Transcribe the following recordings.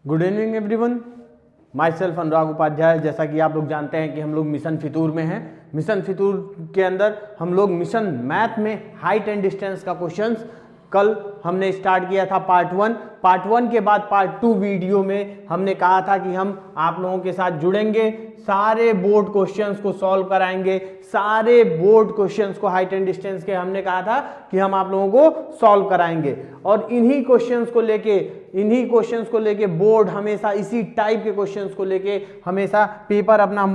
Good evening everyone, myself Anurag Upadhyay. जैसा कि आप लोग जानते हैं कि हम लोग मिशन फितूर में हैं। मिशन फितूर के अंदर हम लोग मिशन मैथ में हाइट एंड डिस्टेंस का क्वेश्चंस कल हमने स्टार्ट किया था पार्ट वन के बाद पार्ट 2 वीडियो में हमने कहा था कि हम आप लोगों के साथ जुड़ेंगे, सारे बोर्ड क्वेश्चंस को सॉल्व कराएंगे। सारे बोर्ड क्वेश्चंस को हाइट एंड डिस्टेंस के हमने कहा था कि हम आप लोगों को सॉल्व कराएंगे और इन्हीं क्वेश्चंस को लेके बोर्ड हमेशा इसी टाइप के क्वेश्चंस को लेके हमेशा पेपर अपना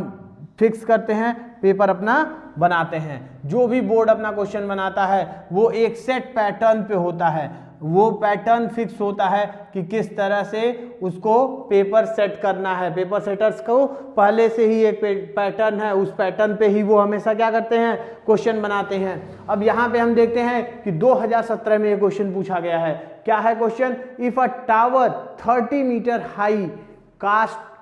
फिक्स करते हैं, पेपर अपना बनाते हैं। जो भी बोर्ड अपना क्वेश्चन बनाता है वो एक सेट पैटर्न पे होता है, वो पैटर्न फिक्स होता है कि किस तरह से उसको पेपर सेट करना है। पेपर सेटर्स को पहले से ही एक पैटर्न है, उस पैटर्न पे ही वो हमेशा क्या करते हैं, क्वेश्चन बनाते हैं। अब यहाँ पे हम देखते हैं कि 2017 में ये क्वेश्चन पूछा गया है। क्या है question? If a tower 30 meter high cast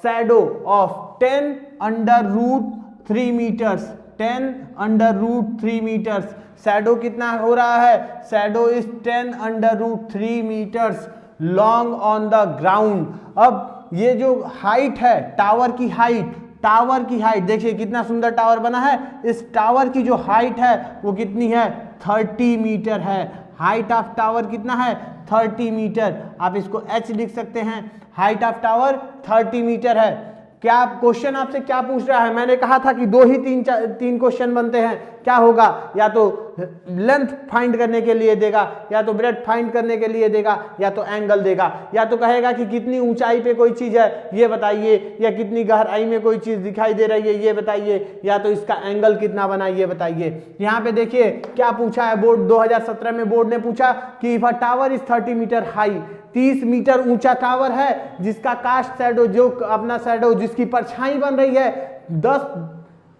shadow of 10 under root 3 meters, 10 under root 3 meters, shadow कितना हो रहा है? Shadow is 10 under root 3 meters long on the ground. अब ये जो हाइट है, टावर की हाइट देखिए कितना सुंदर टावर बना है। इस टावर की जो हाइट है वो कितनी है? 30 मीटर है। हाइट ऑफ टावर कितना है? 30 मीटर। आप इसको h लिख सकते हैं। हाइट ऑफ टावर 30 मीटर है। क्या क्वेश्चन आपसे क्या पूछ रहा है? मैंने कहा था कि दो ही तीन क्वेश्चन बनते हैं। क्या होगा? या तो लेंथ फाइंड करने के लिए देगा, या तो ब्रेड्थ फाइंड करने के लिए देगा, या तो एंगल देगा, या तो कहेगा कि कितनी ऊंचाई पे कोई चीज है ये बताइए, या कितनी गहराई में कोई चीज दिखाई दे रही है ये बताइए, या तो इसका एंगल कितना बना ये बताइए। यहाँ पे देखिए क्या पूछा है बोर्ड 2017 में। बोर्ड ने पूछा कि if a tower is 30 meter high, 30 meter ऊंचा टावर है जिसका कास्ट शैडो, जो अपना शैडो जिसकी परछाई बन रही है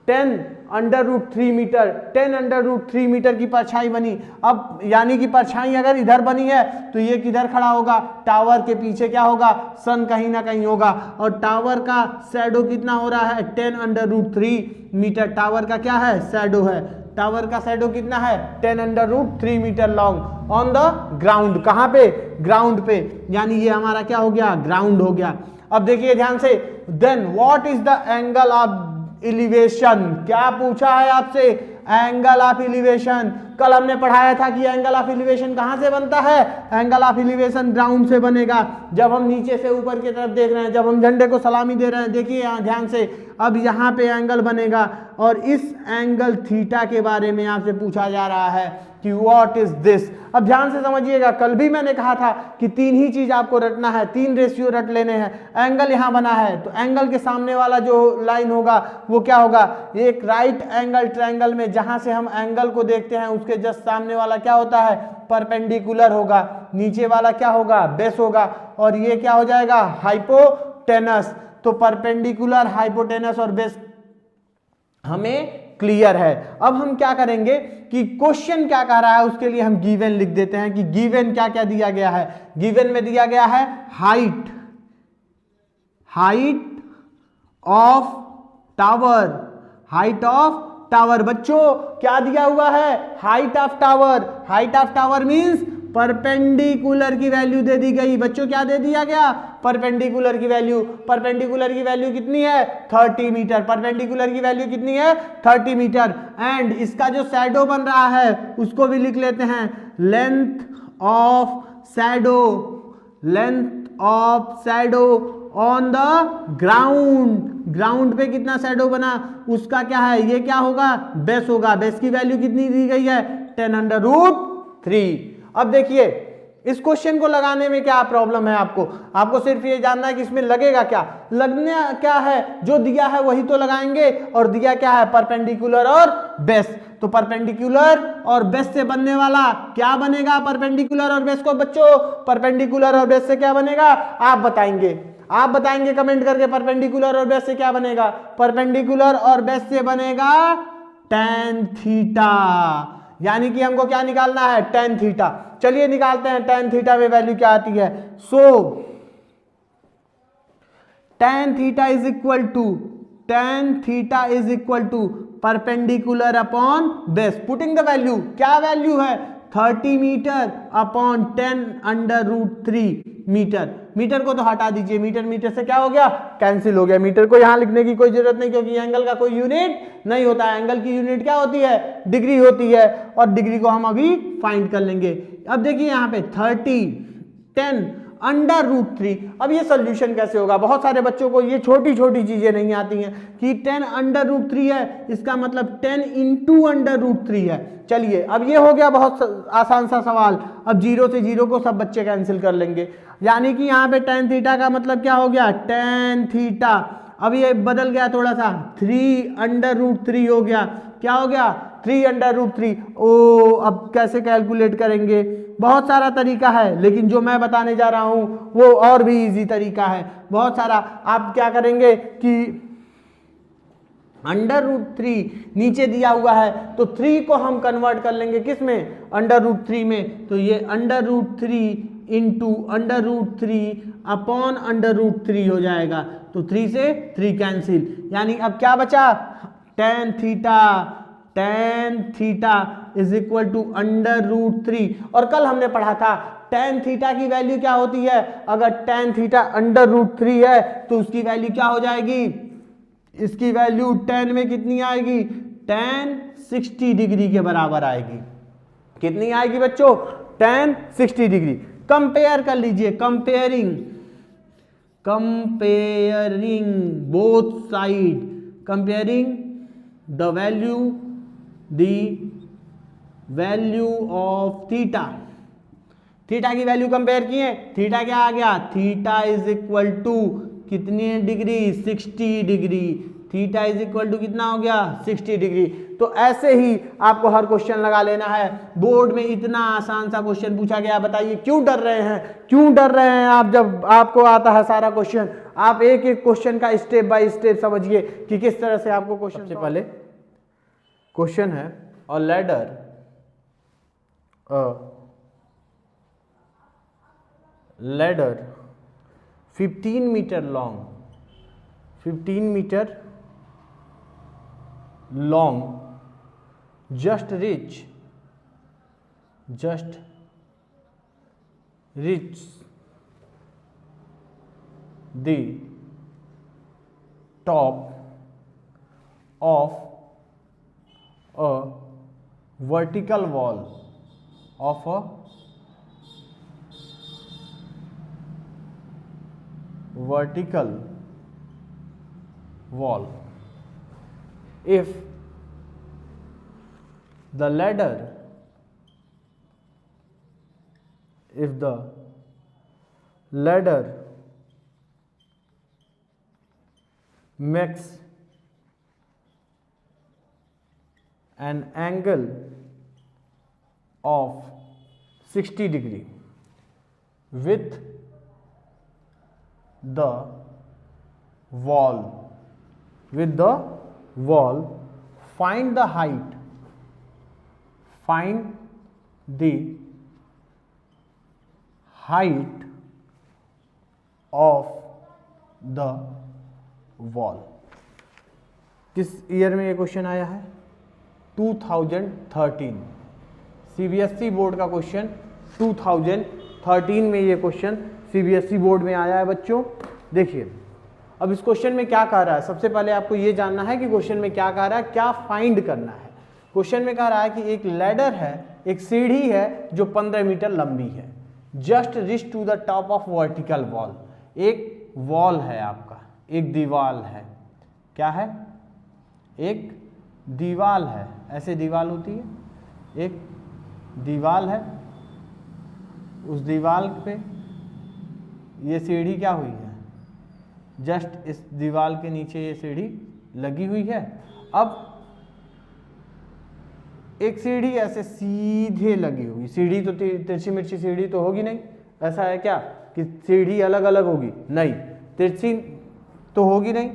10 under root 3 meter, 10 under root 3 meter की परछाई बनी। अब यानी कि परछाई अगर इधर बनी है तो ये किधर खड़ा होगा? टावर के पीछे क्या होगा? सन कहीं ना कहीं होगा। और टावर का शैडो कितना हो रहा है? 10 अंडर रूट 3 मीटर टावर का क्या है? शैडो है। टावर का शैडो कितना है? 10 under root 3 meter long on the ground. कहां पे? ग्राउंड पे। यानी ये हमारा क्या हो गया? ग्राउंड हो गया। अब देखिए ध्यान से, then what is the angle of elevation? क्या पूछा है आपसे? Angle of elevation. कल हमने पढ़ाया था कि एंगल ऑफ एलिवेशन कहां से बनता है? एंगल ऑफ एलिवेशन ग्राउंड से बनेगा। जब हम नीचे से ऊपर की तरफ देख रहे हैं, जब हम झंडे को सलामी दे रहे हैं, देखिए यहाँ ध्यान से, अब यहाँ पे एंगल बनेगा और इस एंगल थीटा के बारे में आपसे पूछा जा रहा है कि व्हाट इज दिस। अब ध्यान से समझिएगा, कल भी मैंने कहा था कि 3 ही चीज आपको रटना है, 3 रेशियो रट लेने हैं। एंगल यहां बना है तो एंगल के सामने वाला जो लाइन होगा वो क्या होगा? एक राइट एंगल ट्रायंगल में जहां से हम एंगल को देखते हैं उसके जस्ट सामने वाला क्या होता है? परपेंडिकुलर होगा। नीचे वाला क्या होगा? बेस होगा। और ये क्या हो जाएगा? हाइपोटेनस। तो परपेंडिकुलर, हाइपोटेनस और बेस हमें क्लियर है। अब हम क्या करेंगे कि क्वेश्चन क्या कह रहा है उसके लिए हम गिवन लिख देते हैं कि गिवन क्या क्या दिया गया है। गिवन में दिया गया है height of tower, height of tower. बच्चों क्या दिया हुआ है? Height of tower. Height of tower means perpendicular की वैल्यू दे दी गई। बच्चों क्या दे दिया गया? परपेंडिकुलर की वैल्यू। परपेंडिकुलर की वैल्यू कितनी है? 30 मीटर। परपेंडिकुलर की वैल्यू कितनी है? 30 मीटर। एंड इसका जो शैडो बन रहा है उसको भी लिख लेते हैं, length of shadow, length of shadow on the ground. Ground पे कितना शैडो बना उसका क्या है? ये क्या होगा? बेस होगा। बेस की वैल्यू कितनी दी गई है? 10 अंडर रूट 3। अब देखिए इस क्वेश्चन को लगाने में क्या प्रॉब्लम है आपको सिर्फ ये जानना है कि इसमें लगेगा क्या। लगने क्या है? जो दिया है वही तो लगाएंगे। और दिया क्या है? परपेंडिकुलर और बेस। तो परपेंडिकुलर और बेस से बनने वाला क्या बनेगा? परपेंडिकुलर और बेस को बच्चों, परपेंडिकुलर और बेस से क्या बनेगा? आप बताएंगे कमेंट करके। परपेंडिकुलर और बेस से क्या बनेगा? परपेंडिकुलर और बेस से बनेगा tan थीटा। यानी कि हमको क्या निकालना है? tan theta. चलिए निकालते हैं tan थीटा में वैल्यू क्या आती है। So tan theta is equal to perpendicular upon base. Putting the value, क्या वैल्यू है? 30 meter upon 10 under root 3। Meter. Meter को तो हटा दीजिए, मीटर से क्या हो गया, कैंसिल हो गया। मीटर को यहाँ लिखने की कोई जरूरत नहीं, क्योंकि एंगल का कोई यूनिट नहीं होता है। एंगल की यूनिट क्या होती है, डिग्री होती है, और डिग्री को हम अभी फाइंड कर लेंगे। अब देखिए यहाँ पे 30 10 √3। अब ये सोल्यूशन कैसे होगा, बहुत सारे बच्चों को ये छोटी छोटी चीजें नहीं आती हैं कि 10 √3 है, इसका मतलब 10 × √3 है। चलिए अब ये हो गया बहुत आसान सा सवाल। अब 0 से 0 को सब बच्चे कैंसिल कर लेंगे, यानी कि यहाँ पे tan थीटा का मतलब क्या हो गया, tan थीटा। अब ये बदल गया थोड़ा सा, 3 √3 हो गया। क्या हो गया, 3 √3। ओ अब कैसे कैलकुलेट करेंगे, बहुत सारा तरीका है, लेकिन जो मैं बताने जा रहा हूं वो और भी इजी तरीका है, बहुत सारा। आप क्या करेंगे कि √3 नीचे दिया हुआ है, तो 3 को हम कन्वर्ट कर लेंगे किस में, √3 में। तो ये √3 × √3 अपॉन √3 हो जाएगा। तो 3 से 3 कैंसिल, यानी अब क्या बचा, tan theta is equal to √3। और कल हमने पढ़ा था tan थीटा की वैल्यू क्या होती है, अगर tan थीटा √3 है तो उसकी वैल्यू क्या हो जाएगी, इसकी वैल्यू tan में कितनी आएगी, tan 60 डिग्री के बराबर आएगी। कितनी आएगी बच्चों, tan 60 डिग्री। कंपेयर कर लीजिए, comparing both side, comparing the value of theta. Theta की वैल्यू कंपेयर किए, थीटा क्या आ गया, थीटा इज इक्वल टू कितनी degree, 60 degree. Theta is equal to कितना हो गया, 60 डिग्री। तो ऐसे ही आपको हर क्वेश्चन लगा लेना है। बोर्ड में इतना आसान सा क्वेश्चन पूछा गया, बताइए क्यों डर रहे हैं, क्यों डर रहे हैं आप, जब आपको आता है सारा क्वेश्चन। आप एक एक क्वेश्चन का स्टेप बाय स्टेप समझिए कि किस तरह से आपको क्वेश्चन। सबसे पहले क्वेश्चन है, a ladder 15 meter long just reach the top of a vertical wall of a vertical wall. If the ladder makes an angle of 60 degree with the wall, find the height of the wall। किस year में ये question आया है, 2013। CBSE board का question 2013 में ये question CBSE board में आया है बच्चों। देखिए अब इस क्वेश्चन में क्या कह रहा है, सबसे पहले आपको ये जानना है कि क्वेश्चन में क्या कह रहा है, क्या फाइंड करना है। क्वेश्चन में कह रहा है कि एक लैडर है, एक सीढ़ी है जो 15 मीटर लंबी है, just reach to the top of vertical wall. एक वॉल है आपका, एक दीवार है, क्या है, एक दीवार है, ऐसे दीवार होती है, एक दीवार है, उस दीवार पे ये सीढ़ी क्या हुई है, जस्ट इस दीवार के नीचे ये सीढ़ी लगी हुई है। अब एक सीढ़ी ऐसे सीधे लगी होगी, सीढ़ी तो तिरछी मिर्ची सीढ़ी तो होगी नहीं, ऐसा है क्या कि सीढ़ी अलग अलग होगी, नहीं, तिरछी तो होगी नहीं।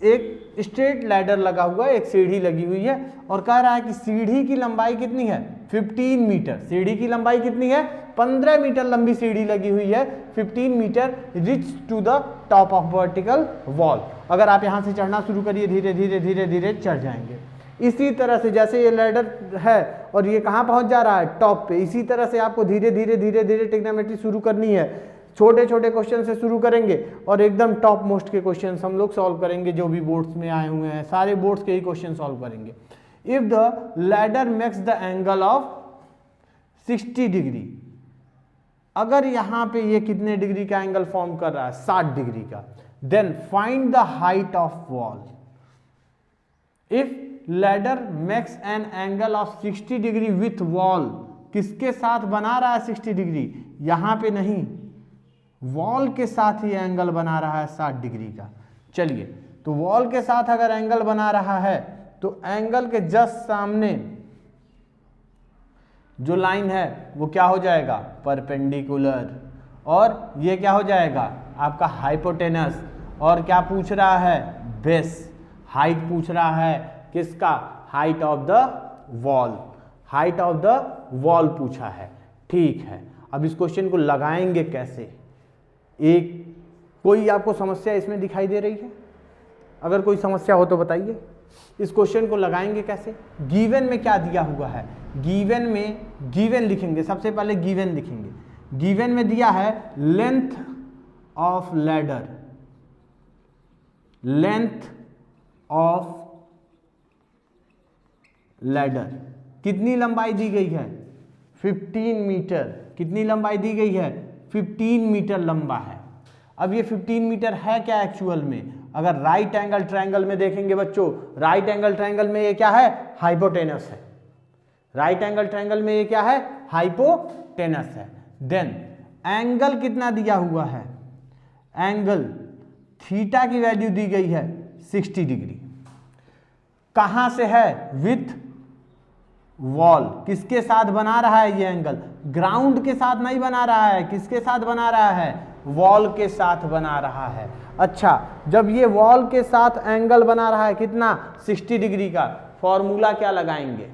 एक स्ट्रेट लैडर लगा हुआ है, एक सीढ़ी लगी हुई है, और कह रहा है कि सीढ़ी की लंबाई कितनी है, 15 मीटर। सीढ़ी की लंबाई कितनी है, 15 मीटर लंबी सीढ़ी लगी हुई है, 15 meter, reach to the top of vertical wall. अगर आप यहाँ से चढ़ना शुरू करिए, धीरे धीरे धीरे धीरे चढ़ जाएंगे। इसी तरह से जैसे ये लैडर है और ये कहाँ पहुँच जा रहा है, टॉप पे, इसी तरह से आपको धीरे धीरे धीरे धीरे ट्रिग्नोमेट्री शुरू करनी है। छोटे छोटे क्वेश्चन से शुरू करेंगे और एकदम टॉप मोस्ट के क्वेश्चन हम लोग सॉल्व करेंगे, जो भी बोर्ड्स में आए हुए हैं सारे बोर्ड्स के ही क्वेश्चन सॉल्व करेंगे। If the ladder makes the angle of 60 degree, अगर यहां पे ये कितने डिग्री का एंगल फॉर्म कर रहा है, 60 डिग्री का, then find the height of wall. If ladder makes an angle of 60 degree with wall, किसके साथ बना रहा है 60 डिग्री, यहां पे नहीं, वॉल के साथ ही एंगल बना रहा है 60 डिग्री का। चलिए, तो वॉल के साथ अगर एंगल बना रहा है तो एंगल के जस्ट सामने जो लाइन है वो क्या हो जाएगा, परपेंडिकुलर, और ये क्या हो जाएगा आपका हाइपोटेनस। और क्या पूछ रहा है, बेस, हाइट पूछ रहा है, किसका, height of the wall, height of the wall पूछा है। ठीक है, अब इस क्वेश्चन को लगाएंगे कैसे, एक कोई आपको समस्या इसमें दिखाई दे रही है? अगर कोई समस्या हो तो बताइए। इस क्वेश्चन को लगाएंगे कैसे? गिवन में क्या दिया हुआ है, गिवन में, गिवन लिखेंगे, सबसे पहले गिवन लिखेंगे। गिवन में दिया है length of ladder, length of ladder, कितनी लंबाई दी गई है, 15 मीटर। कितनी लंबाई दी गई है, 15 मीटर लंबा है। अब ये 15 मीटर है क्या एक्चुअल में? अगर राइट एंगल ट्रायंगल में देखेंगे बच्चों, राइट एंगल ट्रायंगल में ये क्या है, हाइपोटेनस है। राइट एंगल ट्रायंगल में ये क्या है, हाइपोटेनस है। देन एंगल कितना दिया हुआ है, एंगल थीटा की वैल्यू दी गई है 60 डिग्री। कहां से है, विथ वॉल, किसके साथ बना रहा है ये एंगल, ग्राउंड के साथ नहीं बना रहा है, किसके साथ बना रहा है, वॉल के साथ बना रहा है। अच्छा, जब ये वॉल के साथ एंगल बना रहा है कितना, 60 डिग्री का, फॉर्मूला क्या लगाएंगे?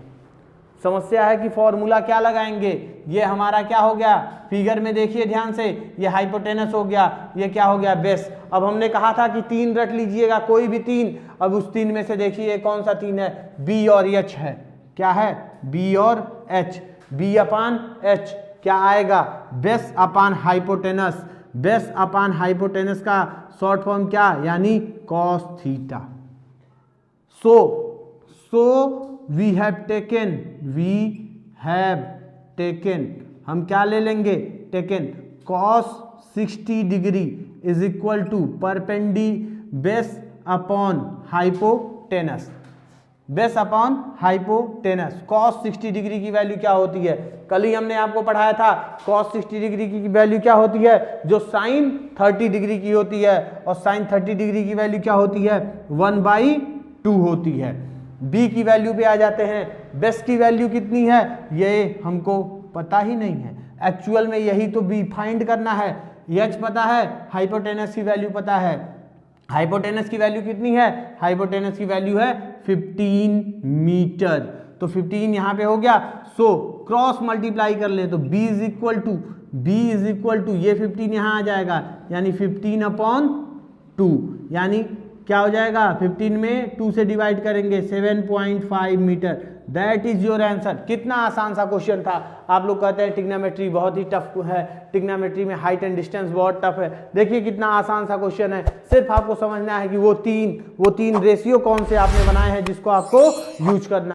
समस्या है कि फॉर्मूला क्या लगाएंगे। ये हमारा क्या हो गया, फिगर में देखिए ध्यान से, ये हाइपोटेनस हो गया, ये क्या हो गया, बेस। अब हमने कहा था कि 3 रख लीजिएगा, कोई भी 3। अब उस 3 में से देखिए कौन सा 3 है, बी और एच है। क्या है, बी और एच। बी अपान एच क्या आएगा, base upon hypotenuse. Base upon hypotenuse का शॉर्ट फॉर्म क्या, यानी cos theta. So we have taken, हम क्या ले लेंगे, taken cos 60 degree is equal to perpendicular base upon hypotenuse. Base upon hypotenuse, cos 60 degree की वैल्यू क्या होती है, कल ही हमने आपको पढ़ाया था। कॉस 60 डिग्री की वैल्यू क्या होती है, जो साइन 30 डिग्री की होती है, और साइन 30 डिग्री की वैल्यू क्या होती है, 1/2 होती है। बी की वैल्यू पे आ जाते हैं, बेस की वैल्यू कितनी है, ये हमको पता ही नहीं है। एक्चुअल में यही तो बी फाइंड करना है। एच पता है, हाइपोटेनस की वैल्यू पता है। हाइपोटेनस की वैल्यू कितनी है, हाइपोटेनस की वैल्यू है 15 मीटर। तो 15 यहां पे हो गया। सो क्रॉस मल्टीप्लाई कर ले तो b इज इक्वल टू ये 15 यहां आ जाएगा, यानी 15/2, यानी क्या हो जाएगा, 15 में 2 से डिवाइड करेंगे 7.5 meter. That is your answer. कितना आसान सा क्वेश्चन था। आप लोग कहते हैं ट्रिग्नोमेट्री बहुत ही टफ है, ट्रिग्नोमेट्री में हाइट एंड डिस्टेंस बहुत टफ है। देखिए कितना आसान सा क्वेश्चन है। सिर्फ आपको समझना है कि वो तीन रेशियो कौन से आपने बनाए हैं जिसको आपको यूज करना